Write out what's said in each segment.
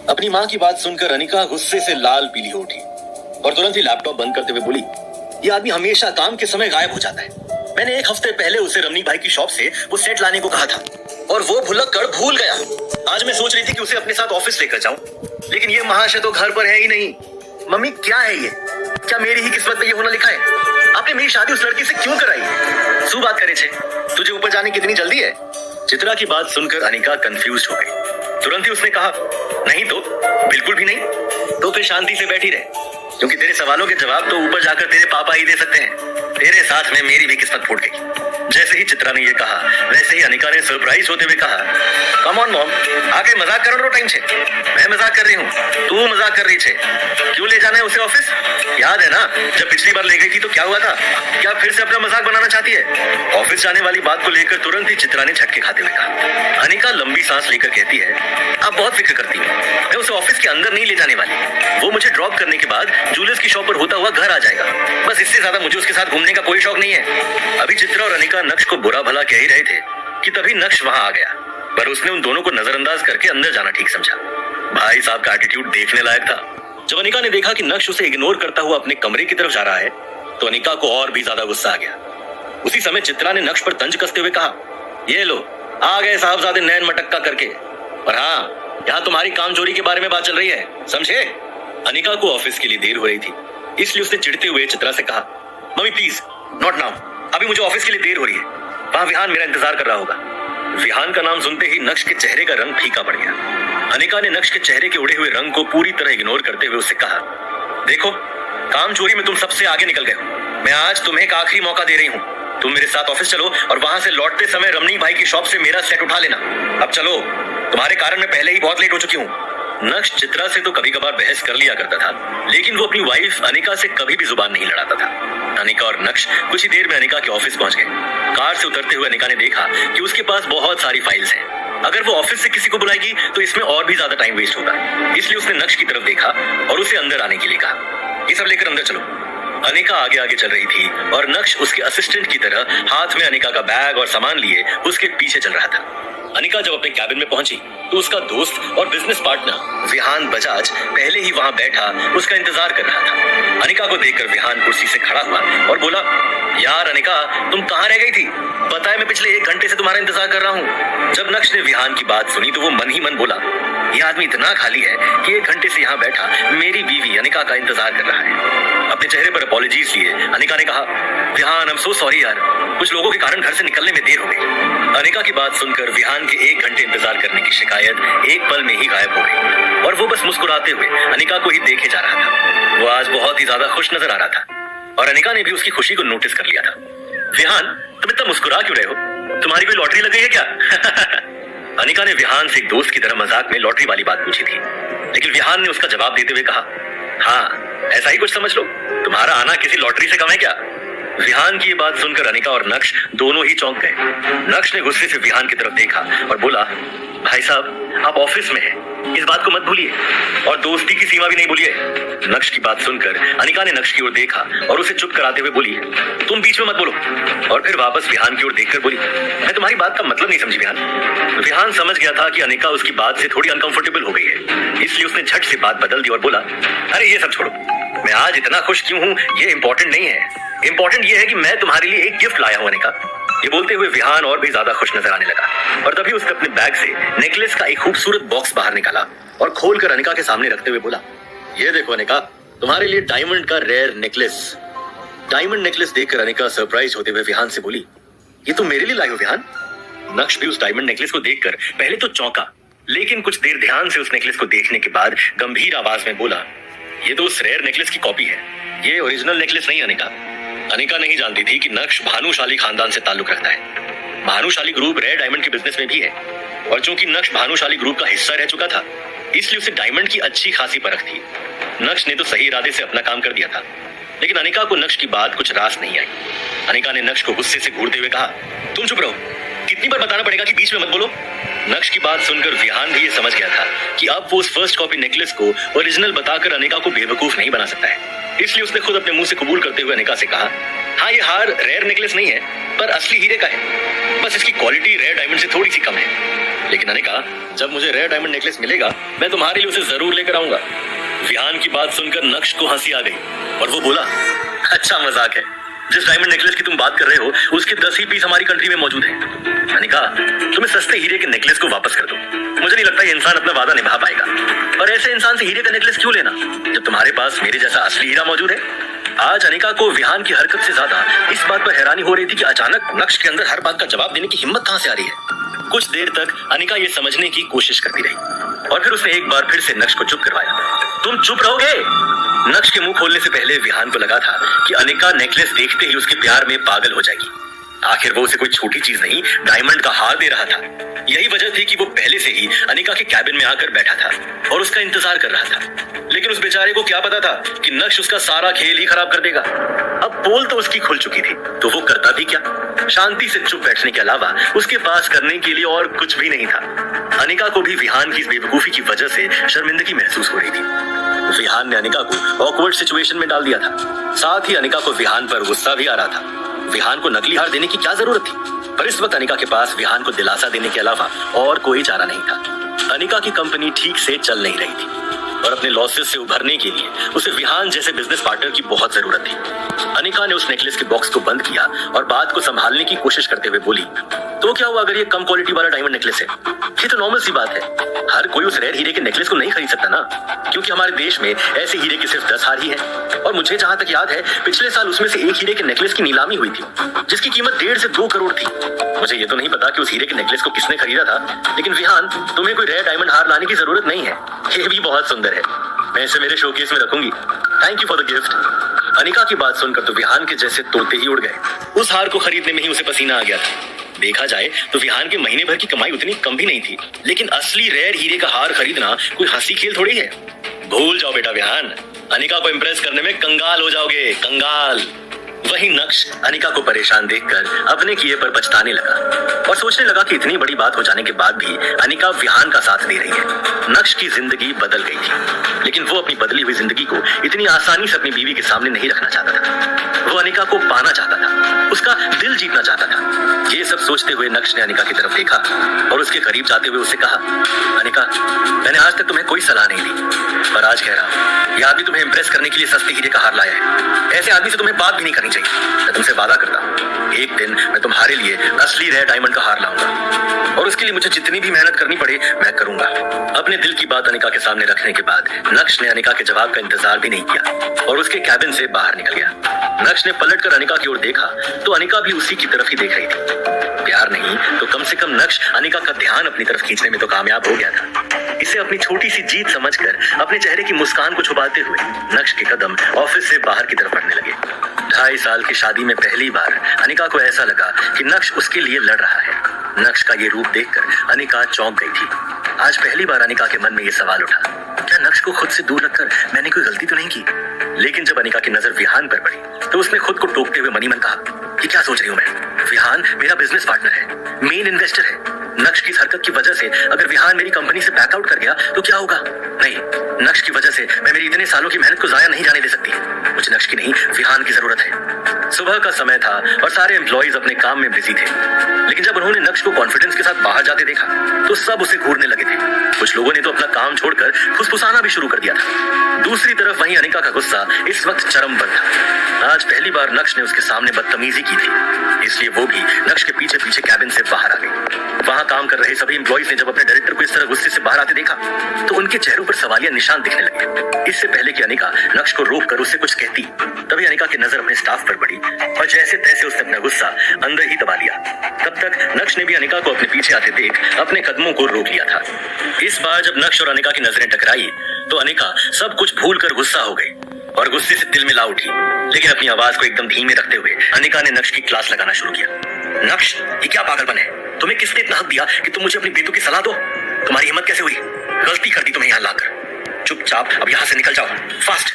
अपनी माँ की बात सुनकर अनिका गुस्से से लाल पीली हो उठी और तुरंत ही लैपटॉप बंद करते हुए बोली, ये आदमी हमेशा काम के समय गायब हो जाता है। मैंने एक हफ्ते पहले उसे रमनी भाई की शॉप से वो सेट लाने को कहा था और वो भुलक्कड़ भूल गया। आज मैं सोच रही थी कि उसे अपने साथ ऑफिस लेकर जाऊं, लेकिन ये महाशय तो घर पर है ही नहीं। मम्मी क्या है ये? क्या मेरी ही किस्मत में ये होना लिखा है? आपने मेरी शादी उस लड़की से क्यों कराई? सु बात करे छे, तुझे ऊपर जाने की इतनी जल्दी है? चित्रा की बात सुनकर अनिका कंफ्यूज हो गई। तुरंत ही उसने कहा, नहीं तो बिल्कुल भी नहीं। तो फिर शांति से बैठी रहे, क्योंकि तेरे सवालों के जवाब तो ऊपर जाकर तेरे पापा ही दे सकते हैं। तेरे साथ में मेरी भी किस्मत फूट गई। जैसे ही चित्रा ने ये कहा, वैसे ही अनिका ने सरप्राइज होते हुए कहा, कम ऑन मॉम, आके मजाक कर रो टाइम से। मैं मजाक कर रही हूँ, तू मजाक कर रही छे। क्यों ले जाना है उसे ऑफिस? याद है ना जब पिछली बार ले गई थी तो क्या हुआ था? क्या फिर से अपना मजाक बनाना चाहती है? ऑफिस जाने वाली बात को लेकर तुरंत ही चित्रा ने झटके खाते हुए कहा। अनिका लंबी सांस लेकर कहती है, आप बहुत फिक्र करती हैं। मैं उसे ऑफिस के अंदर नहीं ले जाने वाली। वो मुझे ड्रॉप करने के बाद जूलियस की शॉप पर होता हुआ घर आ जाएगा। बस इससे ज्यादा मुझे उसके साथ घूमने का कोई शौक नहीं है। अभी चित्रा और अनिका नक्श को बुरा भला कह ही रहे थे कि तभी नक्श वहां आ गया, पर उसने उन दोनों को नजरअंदाज करके अंदर जाना ठीक समझा। भाई साहब का एटीट्यूड देखने लायक था। जब अनिका ने देखा कि नक्श उसे इग्नोर करता हुआ अपने कमरे की तरफ जा रहा है, तो अनिका को और भी ज्यादा गुस्सा आ गया। उसी समय चित्रा ने नक्श पर तंज कसते हुए कहा, ये लो आ गए साहबजादे नैन मटक्का करके। और हाँ, यहाँ तुम्हारी कामचोरी के बारे में बात चल रही है, समझे? अनिका को ऑफिस के लिए देर हो रही थी, इसलिए उसने चिढ़ते हुए चित्रा से कहा, मम्मी प्लीज नॉट नाउ, अभी मुझे ऑफिस के लिए देर हो रही है। वहां विहान मेरा इंतजार कर रहा होगा। विहान का नाम सुनते ही नक्श के चेहरे का रंग फीका पड़ गया। अनिका ने नक्श के चेहरे के उड़े हुए रंग को पूरी तरह इग्नोर करते हुए उससे कहा, देखो काम चोरी में तुम सबसे आगे निकल गए हो। मैं आज तुम्हें एक आखिरी मौका दे रही हूँ। तुम मेरे साथ ऑफिस चलो और वहां से लौटते समय रमनी भाई की शॉप से मेरा सेट उठा लेना। अब चलो, तुम्हारे कारण मैं पहले ही बहुत लेट हो चुकी हूँ। नक्श चित्रा से तो कभी कभार बहस कर लिया करता था, लेकिन वो अपनी वाइफ अनिका से कभी भी जुबान नहीं लड़ाता था। अनिका और नक्श कुछ ही देर में अनिका के ऑफिस पहुंच गए। कार से उतरते हुए अनिका ने देखा कि उसके पास बहुत सारी फाइल्स हैं। अगर वो ऑफिस से किसी को बुलाएगी तो इसमें और भी ज्यादा टाइम वेस्ट होगा, इसलिए उसने नक्श की तरफ देखा और उसे अंदर आने के लिए कहा, ये सब लेकर अंदर चलो। अनिका आगे आगे चल रही थी और नक्श उसके असिस्टेंट की तरह हाथ में अनिका का बैग और सामान लिए उसके पीछे चल रहा था। अनिका जब अपने कैबिन में पहुंची तो उसका दोस्त और बिजनेस पार्टनर विहान बजाज पहले ही वहां बैठा उसका इंतजार कर रहा था। अनिका को देखकर विहान कुर्सी से खड़ा हुआ और बोला, यार अनिका, तुम कहाँ रह गई थी? पता है मैं पिछले 1 घंटे से तुम्हारा इंतजार कर रहा हूँ। जब नक्श ने विहान की बात सुनी तो वो मन ही मन बोला, ये आदमी इतना खाली है कि 1 घंटे से यहाँ बैठा मेरी बीवी अनिका का इंतजार कर रहा है। अपने चेहरे पर अपॉलॉजीज लिए अनिका ने कहा, Vihan I am so sorry यार, कुछ लोगों के कारण घर से निकलने में देर हो गई। अनिका की बात सुनकर विहान के 1 घंटे इंतजार करने की शिकायत एक पल में ही गायब हो गई और वो बस मुस्कुराते हुए अनिका को ही देखे जा रहा था। वो आज बहुत ही ज्यादा खुश नजर आ रहा था और अनिका ने भी उसकी खुशी को नोटिस कर लिया था। विहान, तुम इतना मुस्कुरा क्यों रहे हो? तुम्हारी कोई लॉटरी लग गई है क्या? अनिका ने विहान से एक दोस्त की तरह मजाक में लॉटरी वाली बात पूछी थी, लेकिन विहान ने उसका जवाब देते हुए कहा, हाँ ऐसा ही कुछ समझ लो, तुम्हारा आना किसी लॉटरी से कम है क्या? विहान की ये बात सुनकर अनिका और नक्श दोनों ही चौंक गए। नक्श ने गुस्से से विहान की तरफ देखा और बोला, भाई साहब आप ऑफिस में हैं, इस बात को मत भूलिए और दोस्ती की सीमा भी नहीं भूलिए। नक्श की बात सुनकर अनिका ने नक्श की ओर देखा और उसे चुप कराते हुए बोली, तुम बीच में मत बोलो। और फिर वापस विहान की ओर देखकर बोली, मैं तुम्हारी बात का मतलब नहीं समझी विहान। विहान समझ गया था कि अनिका उसकी बात से थोड़ी अनकंफर्टेबल हो गई है, इसलिए उसने झट से बात बदल दी और बोला, अरे ये सब छोड़ो, मैं आज इतना खुश क्यों हूँ ये इंपॉर्टेंट नहीं है। इंपॉर्टेंट ये है कि मैं तुम्हारे लिए एक गिफ्ट लाया हूँ अनिका। ये बोलते हुए विहान और भी ज्यादा खुश नजर आने लगा और तभी उसने अपने बैग से नेकलेस का एक खूबसूरत बॉक्स बाहर निकाला और खोलकर अनिका के सामने रखते हुए बोला, ये देखो अनिका, तुम्हारे लिए डायमंड का रेयर नेकलेस। डायमंड नेकलेस देखकर अनिका सरप्राइज होते हुए विहान से बोली, ये तुम मेरे लिए लाई हो विहान? नक्श भी उस डायमंड नेकलेस को देखकर पहले तो चौंका, लेकिन कुछ देर ध्यान से उस नेकलेस को देखने के बाद गंभीर आवाज में बोला, ये तो उस रेयर नेकलेस की कॉपी है, ये ओरिजिनल नेकलेस नहीं अनिका। अनिका नहीं जानती थी कि नक्श भानुशाली खानदान से ताल्लुक रखता है। भानुशाली ग्रुप रेयर डायमंड के बिजनेस में भी है और चूंकि नक्श भानुशाली ग्रुप का हिस्सा रह चुका था, इसलिए उसे डायमंड की अच्छी खासी परख थी। नक्श ने तो सही इरादे से अपना काम कर दिया था, लेकिन अनिका को नक्श की बात कुछ रास नहीं आई। अनिका ने नक्श को गुस्से से घूरते हुए कहा, तुम चुप रहो, कितनी बार बताना पड़ेगा कि बीच में मत बोलो? नक्श की बात सुनकर विहान भी ये समझ गया था कि अब वो उस फर्स्ट कॉपी नेकलेस को ओरिजिनल बताकर अनिका को बेवकूफ नहीं बना सकता है। इसलिए उसने खुद अपने मुंह से कबूल करते हुए अनिका से कहा, हाँ ये हार रेयर नेकलेस नहीं है, पर असली हीरे का है। बस इसकी क्वालिटी रेयर डायमंड से थोड़ी सी कम है। लेकिन अनिका, जब मुझे रेयर डायमंड नेकलेस मिलेगा, मैं तुम्हारे लिए उसे जरूर लेकर आऊंगा। विहान की बात सुनकर नक्श को हंसी आ गई और वो बोला, अच्छा मजाक है। जिस डायमंड नेकलेस की तुम बात कर रहे हो, उसके 10 ही पीस हमारी कंट्री में मौजूद हैं। अनिका, तुम्हें सस्ते हीरे के नेकलेस को वापस कर दो। मुझे नहीं लगता ये इंसान अपना वादा निभा पाएगा। और ऐसे इंसान से हीरे का नेकलेस क्यों लेना, जब तुम्हारे पास मेरे जैसा असली हीरा मौजूद है। आज अनिका को विहान की हरकत से ज्यादा इस बात पर हैरानी हो रही थी कि अचानक नक्श के अंदर हर बात का जवाब देने की हिम्मत कहां से आ रही है। कुछ देर तक अनिका ये समझने की कोशिश करती रही और फिर उसने एक बार फिर से नक्श को चुप करवाया। तुम चुप रहोगे? नक्श के मुंह खोलने से पहले विहान को लगा था कि अनिका नेकलेस देखते ही उसके प्यार में पागल हो जाएगी। आखिर वो उसे कोई छोटी चीज नहीं, डायमंड का हार दे रहा था। यही वजह थी कि वो पहले से ही अनिका के कैबिन में आकर बैठा था और उसका इंतजार कर रहा था। लेकिन उस बेचारे को क्या पता था कि नक्श उसका सारा खेल ही खराब कर देगा। अब पोल तो उसकी खुल चुकी थी, तो वो करता भी क्या? शांति से चुप बैठने के अलावा उसके पास करने के लिए और कुछ भी नहीं था। अनिका को भी विहान की इस बेवकूफी की वजह से शर्मिंदगी महसूस हो रही थी। विहान ने अनिका को ऑकवर्ड सिचुएशन में डाल दिया था। साथ ही अनिका को विहान पर गुस्सा भी आ रहा था। विहान को नकली हार देने की क्या जरूरत थी? पर इस वक्त अनिका के पास विहान को दिलासा देने के अलावा और कोई चारा नहीं था। अनिका की कंपनी ठीक से चल नहीं रही थी और अपने लॉसेस से उभरने के लिए उसे विहान जैसे बिजनेस पार्टनर की बहुत जरूरत थी। अनिका ने उस नेकलेस के बॉक्स को बंद किया और बात को संभालने की कोशिश करते हुए बोली, तो क्या हुआ अगर ये कम क्वालिटी वाला डायमंड नेकलेस है? ये तो नॉर्मल सी बात है। हर कोई उस रेयर हीरे के नेकलेस को नहीं खरीद सकता ना, क्योंकि हमारे देश में ऐसे हीरे के सिर्फ 10 हार ही है। और मुझे जहां तक याद है, पिछले साल उसमें से एक हीरे के नेकलेस की नीलामी हुई थी, जिसकी कीमत 1.5 से 2 करोड़ थी। मुझे ये तो नहीं पता कि उस हीरे के नेकलेस को किसने खरीदा था, लेकिन विहान, तुम्हें कोई रेयर डायमंड हार लाने की जरूरत नहीं है। ये भी बहुत सुंदर है, मैं इसे मेरे शोकेस में रखूंगी। Thank you for the gift. Anika की बात सुनकर तो विहान के जैसे तोते ही उड़ गए। उस हार को खरीदने में ही उसे पसीना आ गया था। देखा जाए तो विहान के महीने भर की कमाई उतनी कम भी नहीं थी, लेकिन असली रेयर हीरे का हार खरीदना कोई हंसी खेल थोड़ी है। भूल जाओ बेटा विहान, अनिका को इम्प्रेस करने में कंगाल हो जाओगे, कंगाल। वहीं नक्श अनिका को परेशान देखकर अपने किए पर पछताने लगा और सोचने लगा कि इतनी बड़ी बात हो जाने के बाद भी अनिका विहान का साथ दे रही है। नक्श की जिंदगी बदल गई थी, लेकिन वो अपनी बदली हुई जिंदगी को इतनी आसानी से अपनी बीवी के सामने नहीं रखना चाहता था। वो अनिका को पाना चाहता था, उसका दिल जीतना चाहता था। ये सब सोचते हुए नक्श ने अनिका की तरफ देखा और उसके करीब जाते हुए उससे कहा, अनिका, मैंने आज तक तुम्हें कोई सलाह नहीं दी, पर आज कह रहा हूं, यह आदमी तुम्हें इम्प्रेस करने के लिए सस्ते हीरे का हार लाया है। ऐसे आदमी से तुम्हें बात भी नहीं करनी चाहिए। मैं तुमसे वादा करता हूँ, एक दिन मैं तुम्हारे लिए असली रेयर डायमंड का हार लाऊंगा और उसके लिए मुझे जितनी भी मेहनत करनी पड़े मैं करूंगा। अपने दिल की बात अनिका के सामने रखने के बाद नक्श ने अनिका के जवाब का इंतजार भी नहीं किया और उसके कैबिन से बाहर निकल गया। नक्श ने पलटकर अनिका की ओर देखा तो अनिका भी उसी की तरफ ही देख रही थी। प्यार नहीं तो कम से कम नक्श अनिका का ध्यान अपनी तरफ खींचने में तो कामयाब हो गया था। इसे अपनी छोटी सी जीत समझकर अपने चेहरे की मुस्कान को छुपाते हुए नक्श के कदम ऑफिस से बाहर की तरफ बढ़ने लगे। 2.5 साल की शादी में पहली बार अनिका को ऐसा लगा कि नक्श उसके लिए लड़ रहा है। नक्श का ये रूप देखकर अनिका चौंक गई थी। आज पहली बार अनिका के मन में ये सवाल उठा, क्या नक्श को खुद से दूर रखकर मैंने कोई गलती तो नहीं की? लेकिन जब अनिका की नजर विहान पर पड़ी तो उसने खुद को टोकते हुए मनी मन कहा, कि क्या सोच रही हूँ मैं? विहान मेरा बिजनेस पार्टनर है, मेन इन्वेस्टर है। नक्श की हरकत की वजह से अगर विहान मेरी कंपनी से बैकआउट कर गया तो क्या होगा? नहीं, नक्श की वजह से मैं मेरी इतने सालों की मेहनत को जाया नहीं जाने दे सकती। मुझे नक्श की नहीं, विहान की जरूरत है। सुबह का समय था और सारे एम्प्लॉइज अपने काम में बिजी थे, लेकिन जब उन्होंने नक्श को कॉन्फिडेंस के साथ बाहर जाते देखा तो सब उसे घूरने लगे थे। कुछ लोगों ने तो अपना काम छोड़कर फुसफुसाना भी शुरू कर दिया था। दूसरी तरफ वहीं अनिका का गुस्सा इस वक्त चरम पर था। आज पहली बार नक्श ने उसके सामने बदतमीजी की थी, इसलिए वो भी नक्श के पीछे पीछे कैबिन से बाहर आ गई। वहां काम कर रहे सभी एम्प्लॉइज ने जब अपने डायरेक्टर को इस तरह गुस्से से बाहर आते देखा तो उनके चेहरों पर सवालिया निशान दिखने लगे। इससे पहले कि अनिका नक्श को रोककर उससे कुछ कहती, तभी अनिका की नजर अपने स्टाफ पर पड़ी और जैसे तैसे उसने अपना गुस्सा अंदर ही दबा लिया। तब तक नक्श ने भी अनिका को अपने पीछे आते देख अपने कदमों को रोक लिया था। इस बार जब नक्श और अनिका की नजरें टकराई तो अनिका सब कुछ भूलकर गुस्सा हो गई और गुस्से से दिल मिला उठी, लेकिन अपनी आवाज को एकदम धीमे रखते हुए अनिका ने नक्श की क्लास लगाना शुरू किया। नक्श, ये क्या पागलपन है? तुम्हें किसने इतना हक दिया कि तुम मुझे अपनी बेटों की सलाह दो? तुम्हारी हिम्मत कैसे हुई? गलती कर दी तुम्हें यहाँ लाकर। चुपचाप अब यहाँ से निकल जाओ, फास्ट।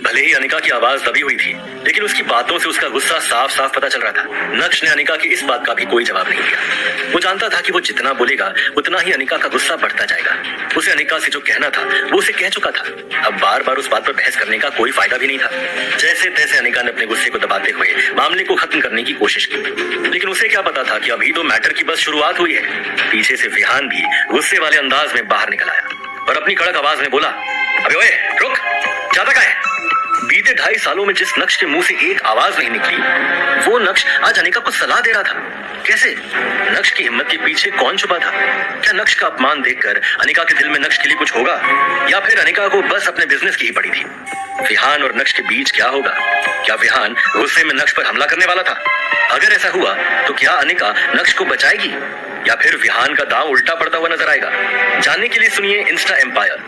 भले भले ही अनिका की आवाज दबी हुई थी, लेकिन उसकी बातों से उसका गुस्सा साफ साफ पता चल रहा था। नक्श ने अनिका की इस बात का भी कोई जवाब नहीं दिया। वो जानता था कि वो जितना बोलेगा उतना ही अनिका का गुस्सा बढ़ता जाएगा। उसे अनिका से जो कहना था वो उसे कह चुका था। अब बार बार उस बात पर बहस करने का कोई फायदा भी नहीं था। जैसे तैसे अनिका ने अपने गुस्से को दबाते हुए मामले को खत्म करने की कोशिश की, लेकिन उसे क्या पता था कि अभी तो मैटर की बस शुरुआत हुई है। पीछे से विहान भी गुस्से वाले अंदाज में बाहर निकल आया और अपनी कड़क आवाज में बोला, अबे ओए रुक, जाता कहाँ है? बीते 2.5 सालों में जिस नक्श के मुंह से एक आवाज नहीं निकली, वो नक्श आज अनिका को सलाह दे रहा था। कैसे? नक्श की हिम्मत के पीछे कौन छुपा था? क्या नक्श का अपमान देखकर अनिका के दिल में नक्श के लिए कुछ होगा, या फिर अनिका को बस अपने बिजनेस की ही पड़ी थी? विहान और नक्श के बीच क्या होगा? क्या विहान गुस्से में नक्श पर हमला करने वाला था? अगर ऐसा हुआ तो क्या अनिका नक्श को बचाएगी, या फिर विहान का दांव उल्टा पड़ता हुआ नजर आएगा? जानने के लिए सुनिए इंस्टा एम्पायर।